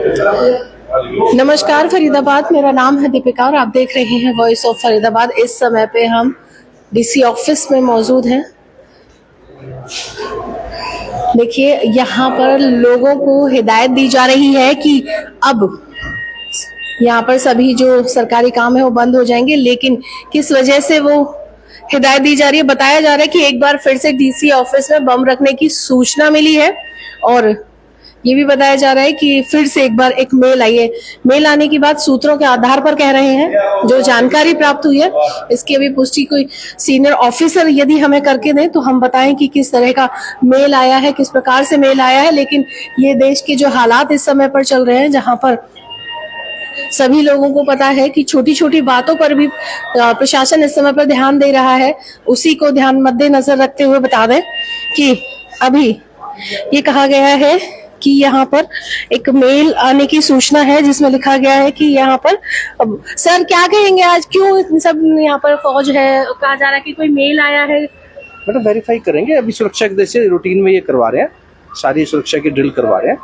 नमस्कार फरीदाबाद, मेरा नाम है दीपिका और आप देख रहे हैं वॉइस ऑफ फरीदाबाद। इस समय पे हम डीसी ऑफिस में मौजूद हैं। देखिए, यहाँ पर लोगों को हिदायत दी जा रही है कि अब यहाँ पर सभी जो सरकारी काम है वो बंद हो जाएंगे, लेकिन किस वजह से वो हिदायत दी जा रही है, बताया जा रहा है कि एक बार फिर से डीसी ऑफिस में बम रखने की सूचना मिली है और ये भी बताया जा रहा है कि फिर से एक बार एक मेल आई है। मेल आने की बात सूत्रों के आधार पर कह रहे हैं, जो जानकारी प्राप्त हुई है इसकी अभी पुष्टि कोई सीनियर ऑफिसर यदि हमें करके दें तो हम बताएं कि किस तरह का मेल आया है, किस प्रकार से मेल आया है। लेकिन ये देश के जो हालात इस समय पर चल रहे हैं, जहां पर सभी लोगों को पता है कि छोटी छोटी बातों पर भी प्रशासन इस समय पर ध्यान दे रहा है, उसी को ध्यान मद्देनजर रखते हुए बता दें कि अभी ये कहा गया है कि यहाँ पर एक मेल आने की सूचना है जिसमें लिखा गया है कि यहाँ पर सर क्या कहेंगे, आज क्यों सब यहाँ पर फौज है? कहा जा रहा है कि कोई मेल आया है। मतलब वेरीफाई करेंगे, अभी सुरक्षा के जैसे रूटीन में ये करवा रहे हैं, सारी सुरक्षा की ड्रिल करवा रहे हैं,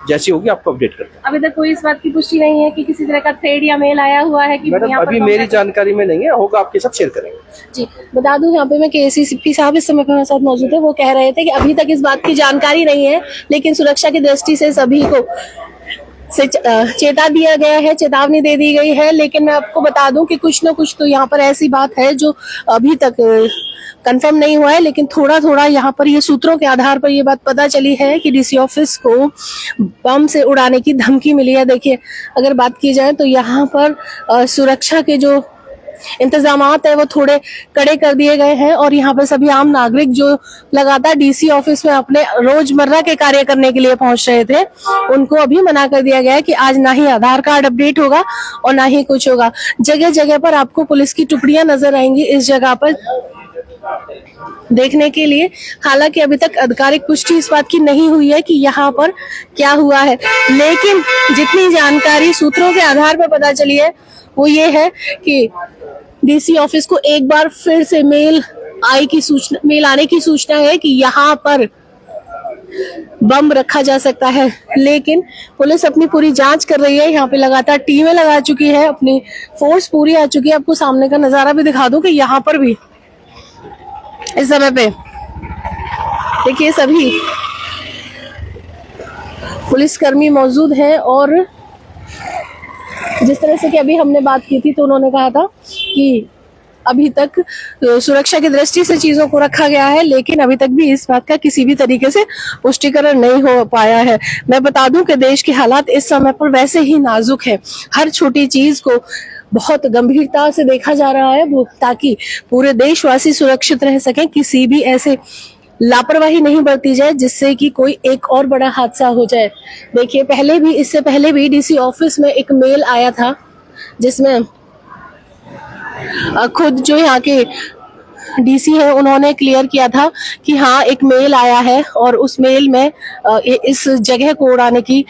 जैसी होगी आपको अपडेट करते हैं। अभी तक कोई इस बात की पुष्टि नहीं है कि किसी तरह का थ्रेड या मेल आया हुआ है कि मैडम अभी मेरी जानकारी में नहीं है, होगा आपके साथ शेयर करेंगे। जी बता दूं, यहाँ पे मैं केसीपी साहब इस समय पर मेरे साथ मौजूद है। वो कह रहे थे कि अभी तक इस बात की जानकारी नहीं है, लेकिन सुरक्षा की दृष्टि से सभी को चेता दिया गया है, चेतावनी दे दी गई है। लेकिन मैं आपको बता दूं कि कुछ न कुछ तो यहाँ पर ऐसी बात है जो अभी तक कंफर्म नहीं हुआ है, लेकिन थोड़ा थोड़ा यहाँ पर ये सूत्रों के आधार पर ये बात पता चली है कि डीसी ऑफिस को बम से उड़ाने की धमकी मिली है। देखिए, अगर बात की जाए तो यहाँ पर सुरक्षा के जो इंतजामात है वो थोड़े कड़े कर दिए गए हैं और यहाँ पर सभी आम नागरिक जो लगातार डीसी ऑफिस में अपने रोजमर्रा के कार्य करने के लिए पहुंच रहे थे, उनको अभी मना कर दिया गया है कि आज ना ही आधार कार्ड अपडेट होगा और ना ही कुछ होगा। जगह जगह पर आपको पुलिस की टुकड़ियां नजर आएंगी इस जगह पर देखने के लिए। हालांकि अभी तक आधिकारिक पुष्टि इस बात की नहीं हुई है कि यहाँ पर क्या हुआ है, लेकिन जितनी जानकारी सूत्रों के आधार पर पता चली है वो ये है कि डीसी ऑफिस को एक बार फिर से मेल आने की सूचना है कि यहाँ पर बम रखा जा सकता है। लेकिन पुलिस अपनी पूरी जांच कर रही है, यहाँ पे लगातार टीमें लगा चुकी है, अपनी फोर्स पूरी आ चुकी है। आपको सामने का नजारा भी दिखा दूं कि यहाँ पर भी इस समय पे देखिए सभी पुलिसकर्मी मौजूद हैं और जिस तरह से कि अभी हमने बात की थी तो उन्होंने कहा था कि अभी तक सुरक्षा की दृष्टि से चीजों को रखा गया है, लेकिन अभी तक भी इस बात का किसी भी तरीके से पुष्टिकरण नहीं हो पाया है। मैं बता दूं कि देश के हालात इस समय पर वैसे ही नाजुक है, हर छोटी चीज को बहुत गंभीरता से देखा जा रहा है ताकि पूरे देशवासी सुरक्षित रह सकें, किसी भी ऐसे लापरवाही नहीं बरती जाए जिससे कि कोई एक और बड़ा हादसा हो जाए। देखिए, इससे पहले भी डीसी ऑफिस में एक मेल आया था जिसमें खुद जो यहाँ के डीसी है उन्होंने क्लियर किया था कि हाँ एक मेल आया है और उस मेल में इस जगह को उड़ाने की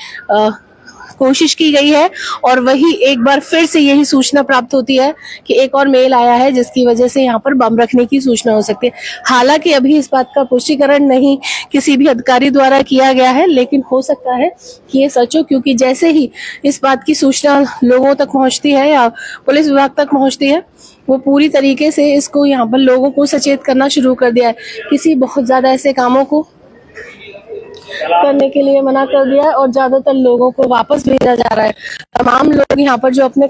कोशिश की गई है और वही एक बार फिर से यही सूचना प्राप्त होती है कि एक और मेल आया है जिसकी वजह से यहाँ पर बम रखने की सूचना हो सकती है। हालांकि अभी इस बात का पुष्टिकरण नहीं किसी भी अधिकारी द्वारा किया गया है, लेकिन हो सकता है कि ये सच हो, क्योंकि जैसे ही इस बात की सूचना लोगों तक पहुंचती है या पुलिस विभाग तक पहुंचती है, वो पूरी तरीके से इसको यहाँ पर लोगों को सचेत करना शुरू कर दिया है। किसी बहुत ज्यादा ऐसे कामों को करने के लिए मना कर दिया है और ज्यादातर लोगों को वापस भेजा जा रहा है। तमाम लोग यहाँ पर जो अपने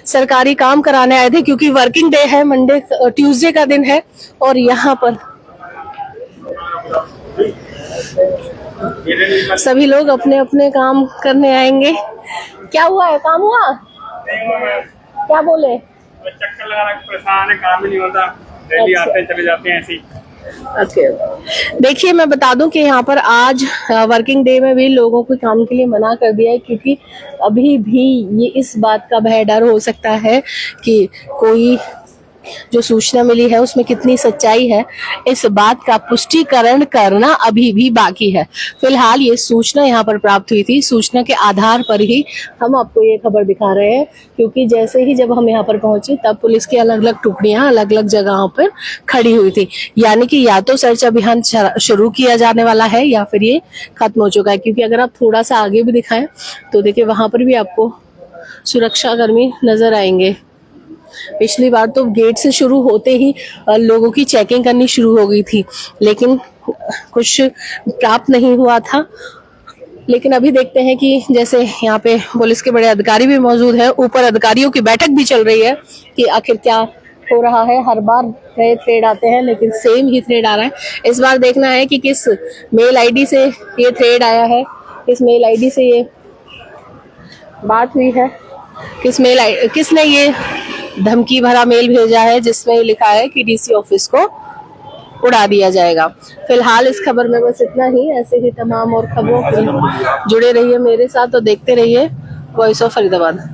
सरकारी काम कराने आए थे, क्योंकि वर्किंग डे है, मंडे ट्यूसडे का दिन है और यहाँ पर सभी लोग अपने अपने काम करने आएंगे। क्या हुआ है? काम हुआ? क्या बोले? चक्कर लगा रहा, परेशान है, काम ही नहीं होता, डेली आते हैं चले जाते हैं ऐसे ही। देखिए, मैं बता दूं कि यहाँ पर आज वर्किंग डे में भी लोगों को काम के लिए मना कर दिया है, क्योंकि अभी भी ये इस बात का भय डर हो सकता है कि कोई जो सूचना मिली है उसमें कितनी सच्चाई है, इस बात का पुष्टिकरण करना अभी भी बाकी है। फिलहाल ये सूचना यहाँ पर प्राप्त हुई थी, सूचना के आधार पर ही हम आपको ये खबर दिखा रहे हैं, क्योंकि जैसे ही जब हम यहाँ पर पहुंचे तब पुलिस की अलग अलग टुकड़ियां अलग अलग जगहों पर खड़ी हुई थी। यानी कि या तो सर्च अभियान शुरू किया जाने वाला है या फिर ये खत्म हो चुका है। क्योंकि अगर आप थोड़ा सा आगे भी दिखाएं तो देखिए वहां पर भी आपको सुरक्षा कर्मी नजर आएंगे। पिछली बार तो गेट से शुरू होते ही लोगों की चेकिंग करनी शुरू हो गई थी, लेकिन कुछ प्राप्त नहीं हुआ था। लेकिन अभी देखते हैं कि जैसे यहाँ पे पुलिस के बड़े अधिकारी भी मौजूद है, ऊपर अधिकारियों की बैठक भी चल रही है कि आखिर क्या हो रहा है। हर बार नए थ्रेड आते हैं लेकिन सेम ही थ्रेड आ रहा है। इस बार देखना है कि किस मेल आईडी से ये थ्रेड आया है, किस मेल आईडी से ये बात हुई है, किसने ये धमकी भरा मेल भेजा है जिसमें लिखा है कि डीसी ऑफिस को उड़ा दिया जाएगा। फिलहाल इस खबर में बस इतना ही। ऐसे ही तमाम और खबरों के जुड़े रहिए मेरे साथ और देखते रहिए वॉइस ऑफ फरीदाबाद।